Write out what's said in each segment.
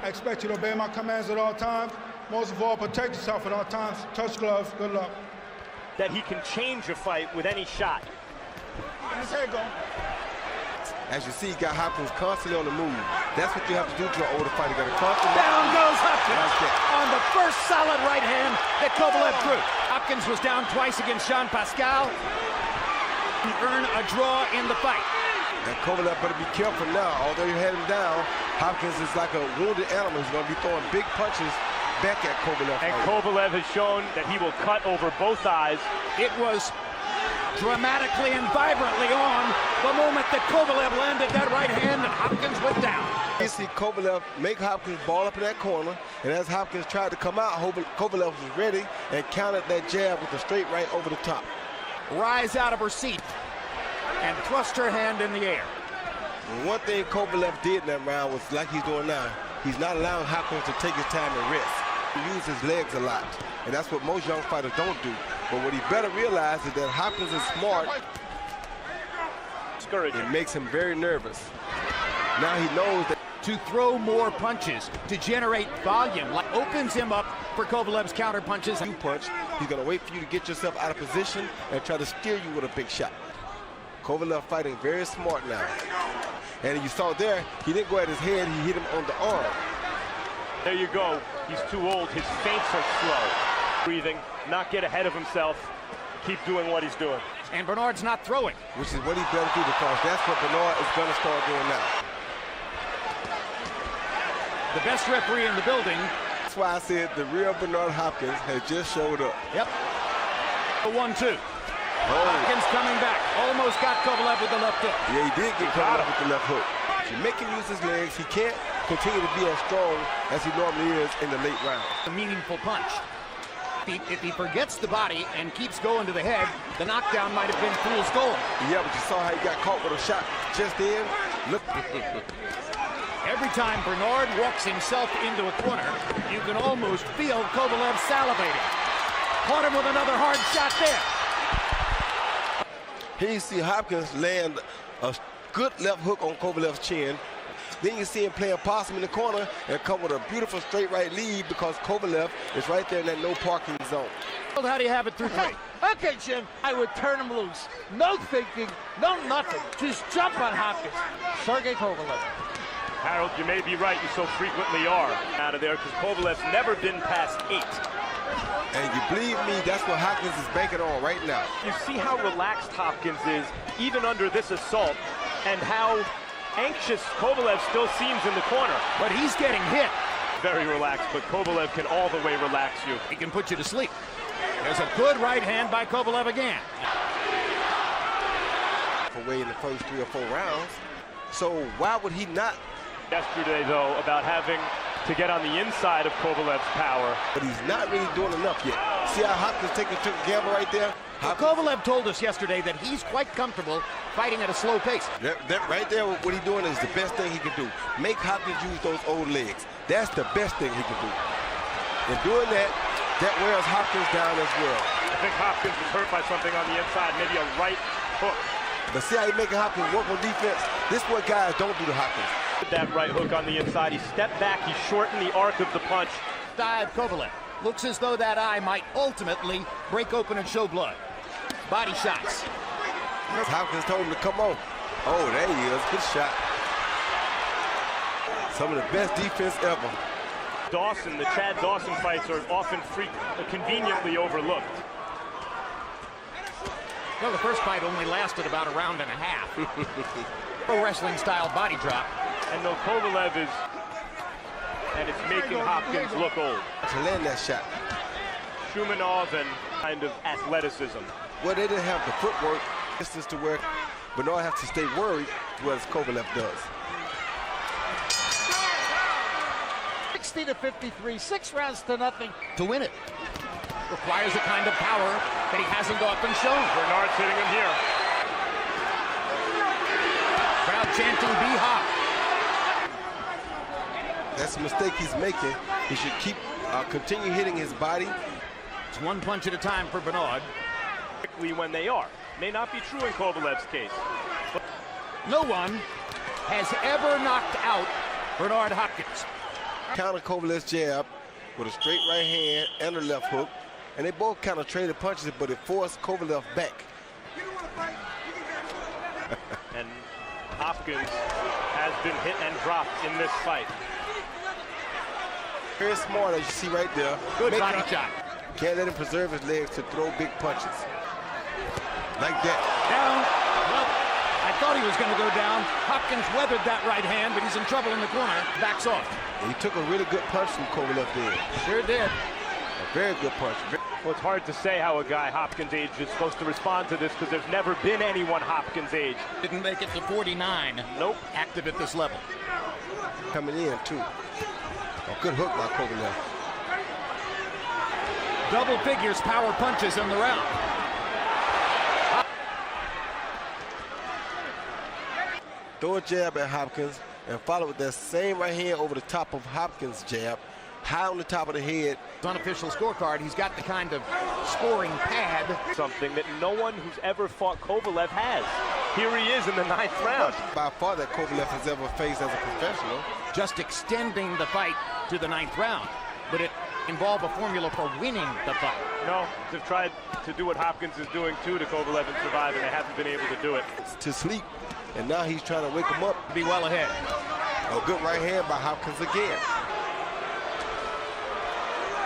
I expect you to obey my commands at all times. Most of all, protect yourself at all times. Touch gloves. Good luck. That he can change a fight with any shot. His head go. As you see, you got Hopkins constantly on the move. That's what you have to do to an older fighter. You got to constantly down goes Hopkins like on the first solid right hand that Kovalev threw. Hopkins was down twice against Pascal. He earned a draw in the fight. And Kovalev better be careful now. Although you had him down, Hopkins is like a wounded animal. He's going to be throwing big punches back at Kovalev. And Kovalev has shown that he will cut over both eyes. It was dramatically and vibrantly on the moment that Kovalev landed that right hand and Hopkins went down. You see Kovalev make Hopkins ball up in that corner, and as Hopkins tried to come out, Kovalev was ready and countered that jab with a straight right over the top. Rise out of her seat and thrust her hand in the air. And one thing Kovalev did in that round was like he's doing now. He's not allowing Hopkins to take his time and rest. He uses his legs a lot, and that's what most young fighters don't do. But what he better realize is that Hopkins is smart. It makes him very nervous. Now he knows that to throw more punches, to generate volume, like opens him up for Kovalev's counter punches. You punch, he's gonna wait for you to get yourself out of position and try to steer you with a big shot. Kovalev fighting very smart now. And you saw there, he didn't go at his head, he hit him on the arm. There you go. He's too old. His feints are slow. Breathing, not get ahead of himself. Keep doing what he's doing. And Bernard's not throwing. Which is what he better do, because that's what Bernard is going to start doing now. The best referee in the building. That's why I said the real Bernard Hopkins has just showed up. Yep. The 1-2. Hopkins coming back. Almost got Kovalev with the left hook. Yeah, he did get Kovalev with the left hook. If you make him use his legs, he can't continue to be as strong as he normally is in the late round. A meaningful punch. If he forgets the body and keeps going to the head, the knockdown might have been fool's gold. Yeah, but you saw how he got caught with a shot just then. Look. Every time Bernard walks himself into a corner, you can almost feel Kovalev salivating. Caught him with another hard shot there. Here you see Hopkins land a good left hook on Kovalev's chin. Then you see him playing possum in the corner and come with a beautiful straight right lead because Kovalev is right there in that no parking zone. How do you have it through three? Okay, Jim, I would turn him loose. No thinking, no nothing. Just jump on Hopkins. Sergey Kovalev. Harold, you may be right. You so frequently are out of there because Kovalev's never been past 8. And you believe me, that's what Hopkins is banking on right now. You see how relaxed Hopkins is, even under this assault, and how anxious Kovalev still seems in the corner. But he's getting hit. Very relaxed, but Kovalev can all the way relax you. He can put you to sleep. There's a good right hand by Kovalev again. Away in the first 3 or 4 rounds. So why would he not? Yesterday, though, about having to get on the inside of Kovalev's power. But he's not really doing enough yet. See how Hopkins taking a gamble right there? Kovalev told us yesterday that he's quite comfortable fighting at a slow pace. That right there, what he's doing is the best thing he can do. Make Hopkins use those old legs. That's the best thing he can do. In doing that, that wears Hopkins down as well. I think Hopkins was hurt by something on the inside, maybe a right hook. But see how he's making Hopkins work on defense? This is what guys don't do to Hopkins. That right hook on the inside, he stepped back, he shortened the arc of the punch. Dive Kovalev. Looks as though that eye might ultimately break open and show blood. Body shots. Hopkins told him to come on. Oh, there he is. Good shot. Some of the best defense ever. Dawson, the Chad Dawson fights are often conveniently overlooked. Well, the first fight only lasted about a round and a half. Pro wrestling style body drop. And though Kovalev is, and it's making Hopkins look old. To land that shot. Shumanov and kind of athleticism. Well, they didn't have the footwork distance to where Bernard has to stay worried, whereas Kovalev does. 60-53, 6 rounds to nothing. To win it requires a kind of power that he hasn't often shown. Bernard's hitting him here. Crowd chanting, "Be hot." That's a mistake he's making. He should continue hitting his body. It's one punch at a time for Bernard. When they are. May not be true in Kovalev's case. No one has ever knocked out Bernard Hopkins. Counter Kovalev's jab with a straight right hand and a left hook. And they both kind of traded punches, but it forced Kovalev back. And Hopkins has been hit and dropped in this fight. Very smart, as you see right there. Good body shot. Can't let him preserve his legs to throw big punches. Like that. Down. Well, I thought he was going to go down. Hopkins weathered that right hand, but he's in trouble in the corner. Backs off. And he took a really good punch from Kovalev there. Sure did. A very good punch. Well, it's hard to say how a guy Hopkins' age is supposed to respond to this because there's never been anyone Hopkins' age. Didn't make it to 49. Nope. Active at this level. Coming in, too. A good hook by Kovalev. Double figures power punches in the round. Throw a jab at Hopkins and follow with that same right hand over the top of Hopkins' jab, high on the top of the head. Unofficial scorecard, he's got the kind of scoring pad. Something that no one who's ever fought Kovalev has. Here he is in the 9th round. By far that Kovalev has ever faced as a professional. Just extending the fight to the 9th round. But it involved a formula for winning the fight. No, they've tried to do what Hopkins is doing too to Kovalev and survive, and they haven't been able to do it. To sleep, and now he's trying to wake him up. Be well ahead. A good right hand by Hopkins again.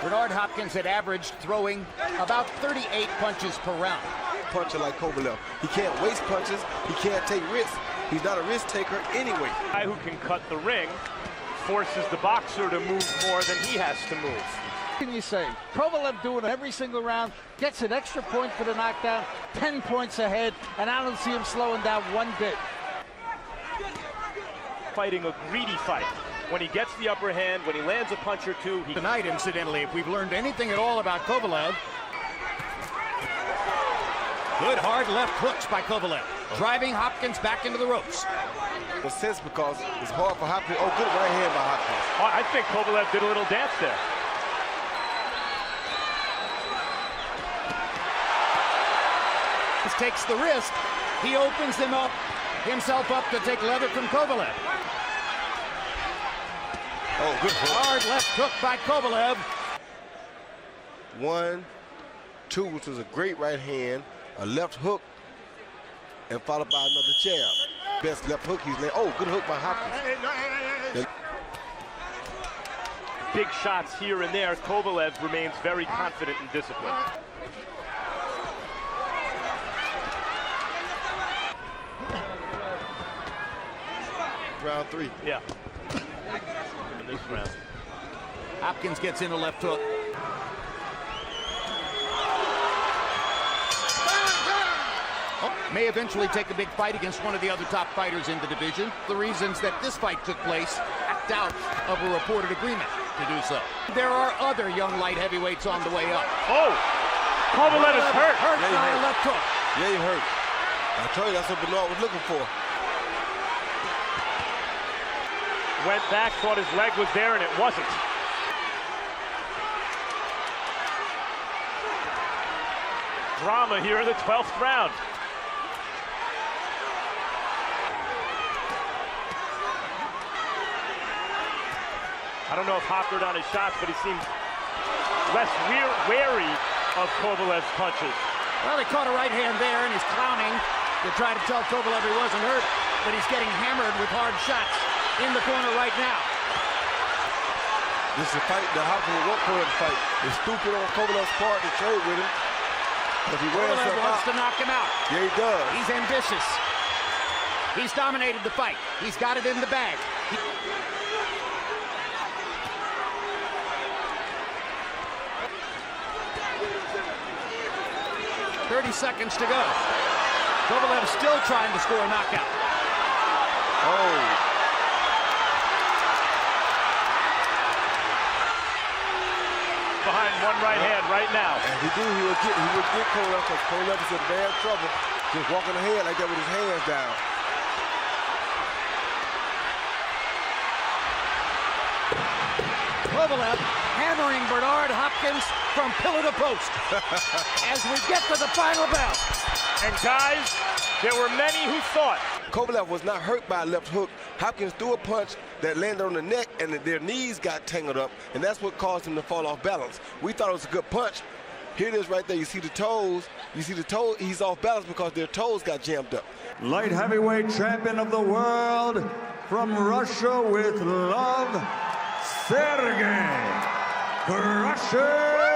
Bernard Hopkins had averaged throwing about 38 punches per round. Puncher like Kovalev. He can't waste punches. He can't take risks. He's not a risk taker anyway. A guy who can cut the ring forces the boxer to move more than he has to move. What can you say? Kovalev doing it every single round, gets an extra point for the knockdown, 10 points ahead, and I don't see him slowing down one bit. Fighting a greedy fight. When he gets the upper hand, when he lands a punch or two. Tonight, incidentally, if we've learned anything at all about Kovalev. Good hard left hooks by Kovalev. Driving Hopkins back into the ropes. In a sense, because it's hard for Hopkins. Oh, good right hand by Hopkins. Oh, I think Kovalev did a little dance there. He takes the risk. He opens himself up to take leather from Kovalev. Oh, good hook. Hard left hook by Kovalev. 1, 2, which was a great right hand, a left hook, and followed by another jab. Best left hook he's made. Oh, good hook by Hopkins. Big shots here and there. Kovalev remains very confident and disciplined. Round 3. Yeah. In this round. Hopkins gets in a left hook. May eventually take a big fight against one of the other top fighters in the division. The reasons that this fight took place backed out of a reported agreement to do so. There are other young light heavyweights on the way up. Oh! Kovalev is hurt. Hurt Yeah, by a hurt. left hook. Yeah, he hurt. I told you that's what Bernard was looking for. Went back, thought his leg was there, and it wasn't. Drama here in the 12th round. I don't know if Hopkins on his shots, but he seems less wary of Kovalev's punches. Well, they caught a right hand there, and he's clowning to try to tell Kovalev he wasn't hurt, but he's getting hammered with hard shots in the corner right now. This is a fight that Hopkins won't for him to fight. It's stupid on Kovalev's part to trade with him. If he wears Kovalev himself wants out. to knock him out. Yeah, he does. He's ambitious. He's dominated the fight. He's got it in the bag. 30 seconds to go. Kovalev still trying to score a knockout. Oh. Behind one right hand right now. And if he do, he would get Kovalev, because Kovalev is in bad trouble. Just walking ahead like that with his hands down. Kovalev hammering Bernard Hopkins from pillar to post as we get to the final bell. And guys, there were many who thought Kovalev was not hurt by a left hook. Hopkins threw a punch, that landed on the neck, and their knees got tangled up, and that's what caused him to fall off balance. We thought it was a good punch. Here it is right there. You see the toes. You see the toe. He's off balance because their toes got jammed up. Light heavyweight champion of the world from Russia with love, Sergey Kovalev.